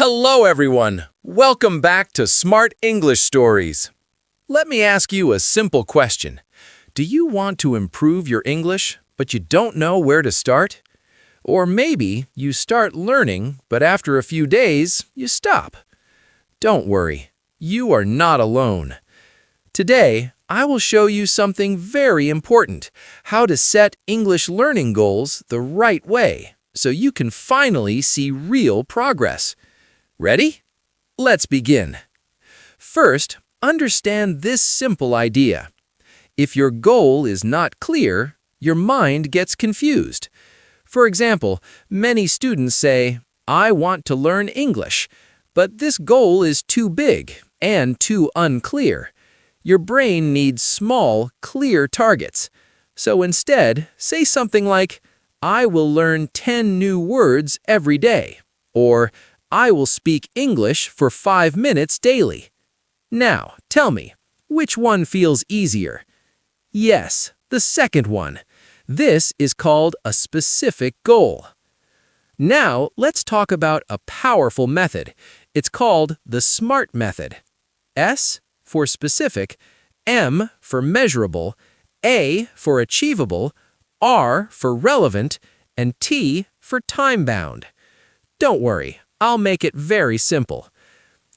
Hello, everyone. Welcome back to Smart English Stories. Let me ask you a simple question. Do you want to improve your English, but you don't know where to start? Or maybe you start learning, but after a few days, you stop. Don't worry. You are not alone. Today, I will show you something very important, how to set English learning goals the right way, so you can finally see real progress. Ready? Let's begin. First, understand this simple idea. If your goal is not clear, your mind gets confused. For example, many students say, "I want to learn English," but this goal is too big and too unclear. Your brain needs small, clear targets. So instead, say something like, "I will learn 10 new words every day," or "I will speak English for 5 minutes daily." Now, tell me, which one feels easier? Yes, the second one. This is called a specific goal. Now, let's talk about a powerful method. It's called the SMART method. S for specific, M for measurable, A for achievable, R for relevant, and T for time-bound. Don't worry, I'll make it very simple.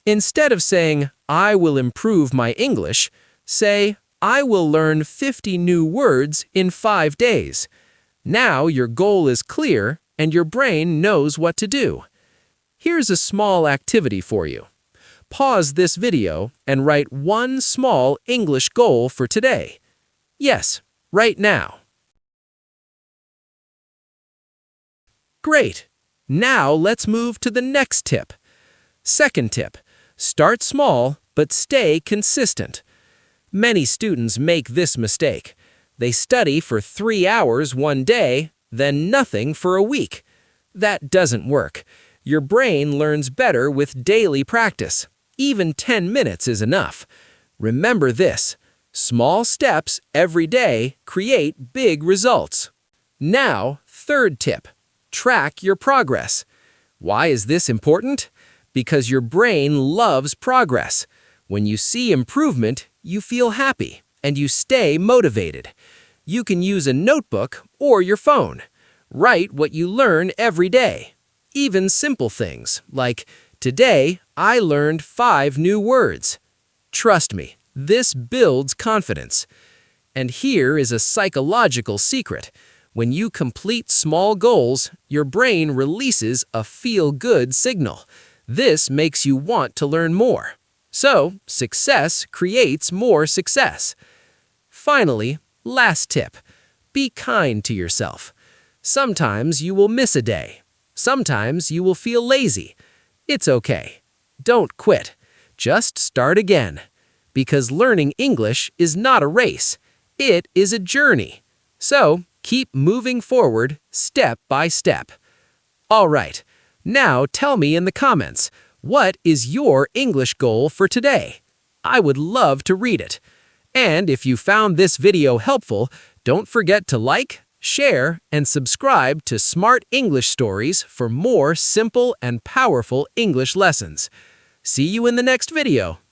Instead of saying, "I will improve my English," say, "I will learn 50 new words in 5 days." Now your goal is clear and your brain knows what to do. Here's a small activity for you. Pause this video and write one small English goal for today. Yes, right now. Great! Now let's move to the next tip. Second tip, start small but stay consistent. Many students make this mistake. They study for 3 hours one day, then nothing for a week. That doesn't work. Your brain learns better with daily practice. Even 10 minutes is enough. Remember this, small steps every day create big results. Now, third tip, track your progress. Why is this important? Because your brain loves progress. When you see improvement, you feel happy and you stay motivated. You can use a notebook or your phone. Write what you learn every day. Even simple things like, "Today, I learned 5 new words." Trust me, this builds confidence. And here is a psychological secret. When you complete small goals, your brain releases a feel-good signal. This makes you want to learn more. So, success creates more success. Finally, last tip, be kind to yourself. Sometimes you will miss a day. Sometimes you will feel lazy. It's okay. Don't quit. Just start again. Because learning English is not a race. It is a journey. So, keep moving forward step by step. All right, now tell me in the comments, what is your English goal for today? I would love to read it. And if you found this video helpful, don't forget to like, share, and subscribe to Smart English Stories for more simple and powerful English lessons. See you in the next video.